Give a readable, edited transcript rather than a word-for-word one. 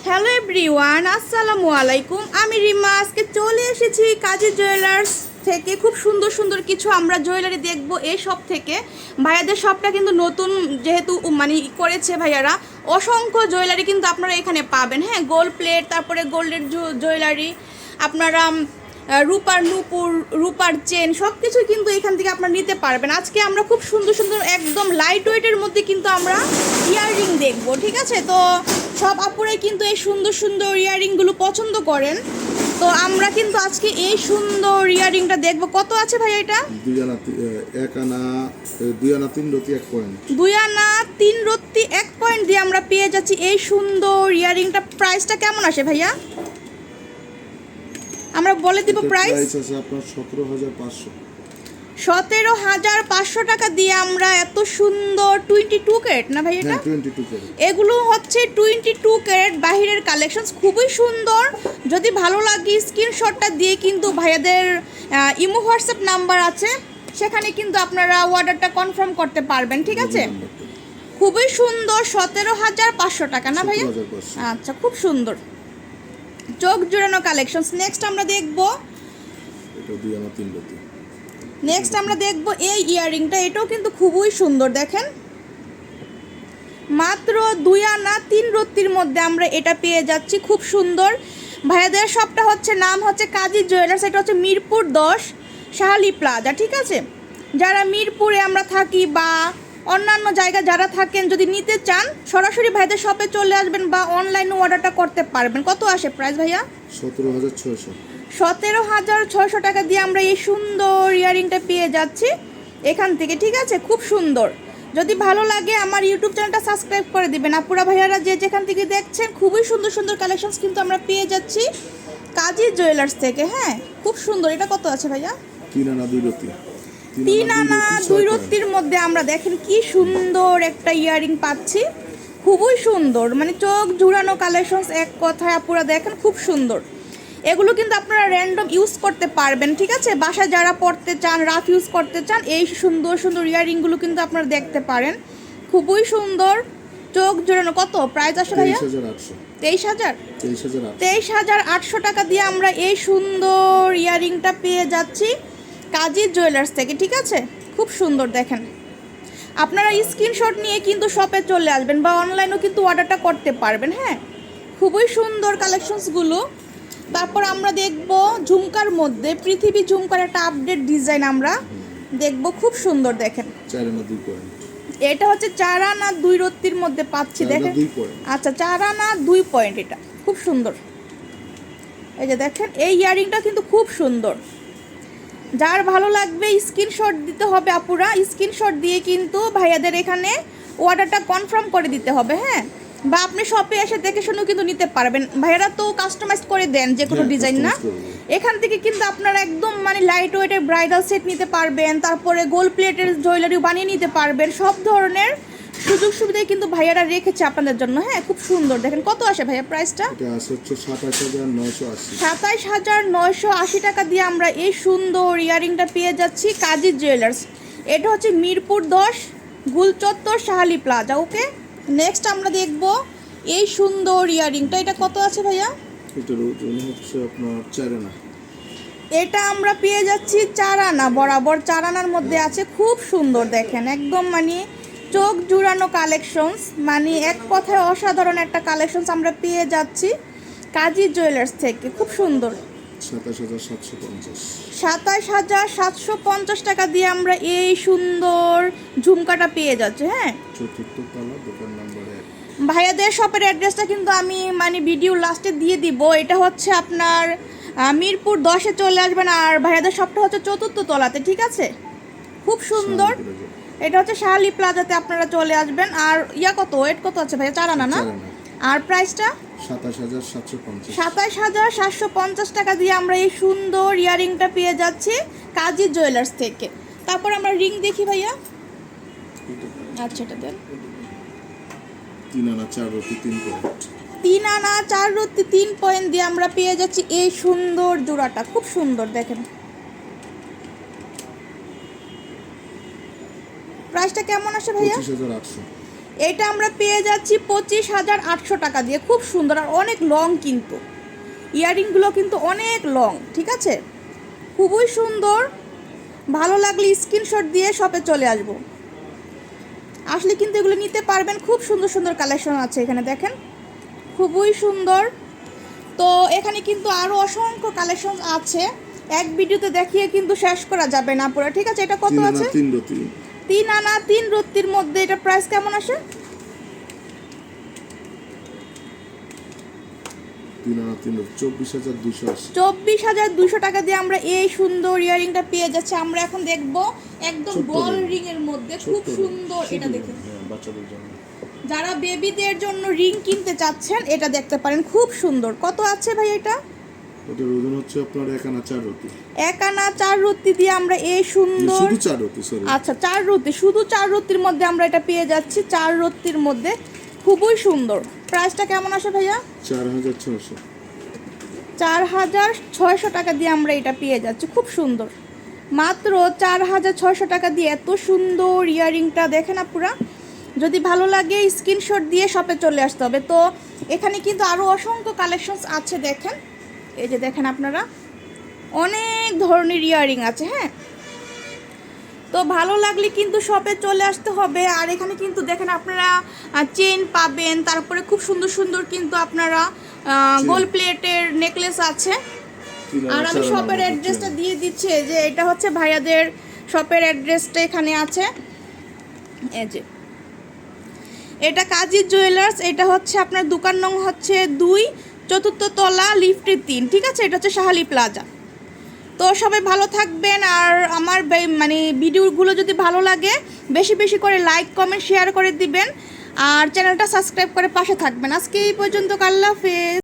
Hello everyone, আসসালামু আলাইকুম। আমি রিমা আজকে চলে এসেছি কাজী জুয়েলার্স থেকে। খুব সুন্দর সুন্দর কিছু আমরা জুয়েলারি দেখবো এই শপ থেকে। ভাইয়াদের শপটা কিন্তু নতুন যেহেতু মানে করেছে ভাইয়ারা, অসংখ্য জুয়েলারি কিন্তু আপনারা এখানে পাবেন। হ্যাঁ, গোল্ড প্লেট, তারপরে গোল্ডের জুয়েলারি, আপনারা রূপার নূপুর, রূপার চেন, সব কিছুই কিন্তু এখান থেকে আপনারা নিতে পারবেন। আজকে আমরা খুব সুন্দর সুন্দর একদম লাইট ওয়েটের মধ্যে কিন্তু আমরা ইয়াররিং দেখবো, ঠিক আছে? তো সব আপুরাই কিন্তু এই সুন্দর সুন্দর ইয়াররিংগুলো পছন্দ করেন। তো আমরা কিন্তু আজকে এই সুন্দর ইয়াররিংটা দেখবো। কত আছে ভাই এটা? 2 আনা 1 আনা 2 আনা 3 রতি 1 পয়েন্ট। 2 আনা 3 রত্তি 1 পয়েন্ট দিয়ে আমরা পেয়ে যাচ্ছি এই সুন্দর ইয়াররিংটা। প্রাইসটা কেমন আসে ভাইয়া? আমরা বলে দিব প্রাইস। প্রাইস আছে আপনার 17,500। 17,500 টাকা দিয়ে আমরা এত সুন্দর 22 ক্যারেট না ভাই এটা? 22 ক্যারেট। এগুলো হচ্ছে 22 ক্যারেট বাহিরের কালেকশনস, খুবই সুন্দর। যদি ভালো লাগে স্ক্রিনশটটা দিয়ে কিন্তু ভাইয়াদের ইমো হোয়াটসঅ্যাপ নাম্বার আছে, সেখানে কিন্তু আপনারা অর্ডারটা কনফার্ম করতে পারবেন, ঠিক আছে? খুবই সুন্দর, 17,500 টাকা না ভাইয়া? 17,500। আচ্ছা, খুব সুন্দর চোখ জোড়ানো কালেকশনস। নেক্সট আমরা দেখব এটা 2 আনা 3 রতি। নেক্সট আমরা দেখব এই ইয়াররিংটা। এটাও কিন্তু খুবই সুন্দর, দেখেন মাত্র 2 আনা 3 রত্তির মধ্যে আমরা এটা পেয়ে যাচ্ছি, খুব সুন্দর। ভাইয়াদের শপটা হচ্ছে, নাম হচ্ছে কাজী জুয়েলার্স। এটা হচ্ছে মিরপুর 10 শাহালি প্লাজা, ঠিক আছে? যারা মিরপুরে আমরা থাকি বা অন্যান্য জায়গায় যারা থাকেন, যদি নিতে চান সরাসরি ভাইদের শপে চলে আসবেন বা অনলাইনে অর্ডারটা করতে পারবেন। কত আসে প্রাইস ভাইয়া? 17,600। 17,600 টাকা দিয়ে আমরা এই সুন্দর ইয়াররিংটা পেয়ে যাচ্ছি এখান থেকে, ঠিক আছে? খুব সুন্দর। যদি ভালো লাগে আমার ইউটিউব চ্যানেলটা সাবস্ক্রাইব করে দিবেন। আপুরা ভাইয়ারা যে যেখান থেকে দেখছেন, খুবই সুন্দর সুন্দর কালেকশনস কিন্তু আমরা পেয়ে যাচ্ছি কাজী জুয়েলার্স থেকে। হ্যাঁ, খুব সুন্দর। এটা কত আছে ভাইয়া? 3 আনা 2 রতি। 3 আনা 2 রত্তির মধ্যে আমরা দেখেন কি সুন্দর একটা ইয়াররিং পাচ্ছি, খুবই সুন্দর, মানে চোখ জুড়ানো কালেকশনস। এক কথায় আপুরা দেখেন খুব সুন্দর। এগুলো কিন্তু আপনারা র্যান্ডম ইউজ করতে পারবেন, ঠিক আছে? বাসায় যারা পড়তে চান, রাফ ইউজ করতে চান, এই সুন্দর সুন্দর ইয়াররিংগুলো কিন্তু আপনারা দেখতে পারেন, খুবই সুন্দর চোখ জোড়ানো। কত প্রাইস আসে ভাইয়া? 23,800। 23,000। 23,800। 23,800 টাকা দিয়ে আমরা এই সুন্দর ইয়াররিংটা পেয়ে যাচ্ছি কাজী জুয়েলার্স থেকে, ঠিক আছে? খুব সুন্দর। দেখেন আপনারা স্ক্রিনশট নিয়ে কিন্তু শপে চলে আসবেন বা অনলাইনেও কিন্তু অর্ডারটা করতে পারবেন। হ্যাঁ, খুবই সুন্দর কালেকশনসগুলো। তারপর আমরা দেখব ঝুমকার মধ্যে পৃথিবী ঝুমকার একটা আপডেট ডিজাইন আমরা দেখব, খুব সুন্দর। দেখেন 4 আনা 2 পয়েন্ট। এটা হচ্ছে 4 আনা 2 রত্তির মধ্যে পাচ্ছি, দেখেন। আচ্ছা, 4 আনা 2 পয়েন্ট, এটা খুব সুন্দর। এই যে দেখেন এই ইয়াররিংটা কিন্তু খুব সুন্দর। যার ভালো লাগবে স্ক্রিনশট দিতে হবে আপুরা, স্ক্রিনশট দিয়ে কিন্তু ভাইয়াদের এখানে অর্ডারটা কনফার্ম করে দিতে হবে। হ্যাঁ, বা আপনি শপে এসে দেখে শুনেও কিন্তু নিতে পারবেন। ভাইয়ারা তো কাস্টমাইজ করে দেন যে কোনো ডিজাইন না? এখান থেকে কিন্তু আপনারা একদম মানে লাইট ওয়েটের ব্রাইডাল সেট নিতে পারবেন, তারপরে গোল্ড প্লেটের জুয়েলারিও বানিয়ে নিতে পারবেন। সব ধরনের সুযোগ সুবিধাই কিন্তু ভাইয়ারা রেখেছে আপনাদের জন্য। হ্যাঁ, খুব সুন্দর। দেখেন কত আসে ভাইয়া প্রাইসটা? এটা আছে হচ্ছে 27,980। 27,980 টাকা দিয়ে আমরা এই সুন্দর ইয়াররিংটা পেয়ে যাচ্ছি কাজী জুয়েলার্স। এটা হচ্ছে মিরপুর 10 গুলচত্বর শাহালি প্লাজা। ওকে, নেক্সট আমরা দেখব এই সুন্দর ইয়াররিংটা। এটা কত আছে ভাইয়া? এটার ওজন হচ্ছে আপনার 4 আনা। এটা আমরা পেয়ে যাচ্ছি 4 আনা বরাবর, 4 আনার মধ্যে আছে, খুব সুন্দর। দেখেন একদম মানে চোখ জুড়ানো কালেকশনস, মানে এক কথায় অসাধারণ একটা কালেকশনস আমরা পেয়ে যাচ্ছি কাজী জুয়েলার্স থেকে, খুব সুন্দর। 27,750। 27,750 টাকা দিয়ে আমরা এই সুন্দর ঝুমকাটা পেয়ে যাচ্ছি। হ্যাঁ, 4th তলা, দোকান নাম্বার 1। ভাইয়াদের শপের অ্যাড্রেসটা কিন্তু আমি মানে ভিডিও লাস্টে দিয়ে দিব। এটা হচ্ছে আপনার মিরপুর 10-এ চলে আসবেন, আর ভাইয়াদের শপটা হচ্ছে 4th তলাতে, ঠিক আছে? খুব সুন্দর। এটা হচ্ছে শাহালি প্লাজাতে আপনারা চলে আসবেন। আর কত ওয়েট কত আছে ভাইয়া? 4 আনা না? আর প্রাইসটা 27,750। 27,750 টাকা দিয়ে আমরা এই সুন্দর ইয়াররিংটা পেয়ে যাচ্ছি কাজী জুয়েলার্স থেকে। তারপর আমরা রিং দেখি ভাইয়া। আচ্ছা, এটা দেন। 3 আনা 4 রতি 3 পয়েন্ট। 3 আনা 4 রত্তি 3 পয়েন্ট দিয়ে আমরা পেয়ে যাচ্ছি এই সুন্দর জোড়াটা, খুব সুন্দর। দেখেন প্রাইসটা কেমন আসে ভাইয়া? 25,800। এটা আমরা পেয়ে যাচ্ছি 25,800 টাকা দিয়ে। খুব সুন্দর আর অনেক লং, কিন্তু ইয়াররিংগুলো কিন্তু অনেক লং, ঠিক আছে, খুবই সুন্দর। ভালো লাগলে স্ক্রিনশট দিয়ে শপে চলে আসবো, আসলে কিন্তু এগুলো নিতে পারবেন। খুব সুন্দর সুন্দর কালেকশন আছে এখানে, দেখেন খুবই সুন্দর। তো এখানে কিন্তু আরও অসংখ্য কালেকশন আছে, এক ভিডিওতে দেখিয়ে কিন্তু শেষ করা যাবে না পুরো, ঠিক আছে। এটা কত আছে? 3 আনা 3 রত্তির মধ্যে। এটা প্রাইস কেমন আসে? 24,200 টাকা দিয়ে আমরা এই সুন্দর ইয়ারিংটা পেয়ে যাচ্ছি। আমরা এখন দেখব একদম বল রিং এর মধ্যে, খুব সুন্দর। এটা দেখেন, বাচ্চাদের জন্য, যারা বেবিদের জন্য রিং কিনতে চাচ্ছেন এটা দেখতে পারেন, খুব সুন্দর। কত আছে ভাই এটা? ওটার ওজন হচ্ছে আপনার 1 আনা 4 রতি। 1 আনা 4 রত্তি দিয়ে আমরা এই সুন্দর, শুধু 4 রতি, সরি আচ্ছা 4 রত্তি, শুধু 4 রত্তির মধ্যে আমরা এটা পেয়ে যাচ্ছি। 4 রত্তির মধ্যে খুবই সুন্দর। প্রাইসটা কেমন আসে ভাইয়া? 4,600। 4,600 টাকা দিয়ে আমরা এটা পেয়ে যাচ্ছি, খুব সুন্দর। মাত্র 4,600 টাকা দিয়ে এত সুন্দর ইয়ারিংটা দেখেন আপুরা। যদি ভালো লাগে স্ক্রিনশট দিয়ে শপে চলে আসতে হবে। তো এখানে কিন্তু আরও অসংখ্য কালেকশনস আছে, দেখেন এই যে দেখেন আপনারা, অনেক ধরনের ইয়ারিং আছে। হ্যাঁ, তো ভালো লাগলে কিন্তু শপে চলে আসতে হবে। আর এখানে কিন্তু দেখেন আপনারা চেন পাবেন, তারপরে খুব সুন্দর সুন্দর কিন্তু আপনারা গোল্ড প্লেটের নেকলেস আছে। আর আমি শপের অ্যাড্রেসটা দিয়ে দিচ্ছি, যে এটা হচ্ছে ভাইয়াদের শপের অ্যাড্রেসটা এখানে আছে। এই যে এটা কাজী জুয়েলার্স, এটা হচ্ছে আপনার দোকান নং হচ্ছে 2, 4th তলা, লিফটে 3, ঠিক আছে। এটা হচ্ছে শাহালি প্লাজা। তো সবাই ভালো থাকবেন। আর আমার মানে ভিডিওগুলো যদি ভালো লাগে বেশি বেশি করে লাইক কমেন্ট শেয়ার করে দিবেন, আর চ্যানেলটা সাবস্ক্রাইব করে পাশে থাকবেন। আজকে এই পর্যন্ত, আল্লাহ হাফেজ।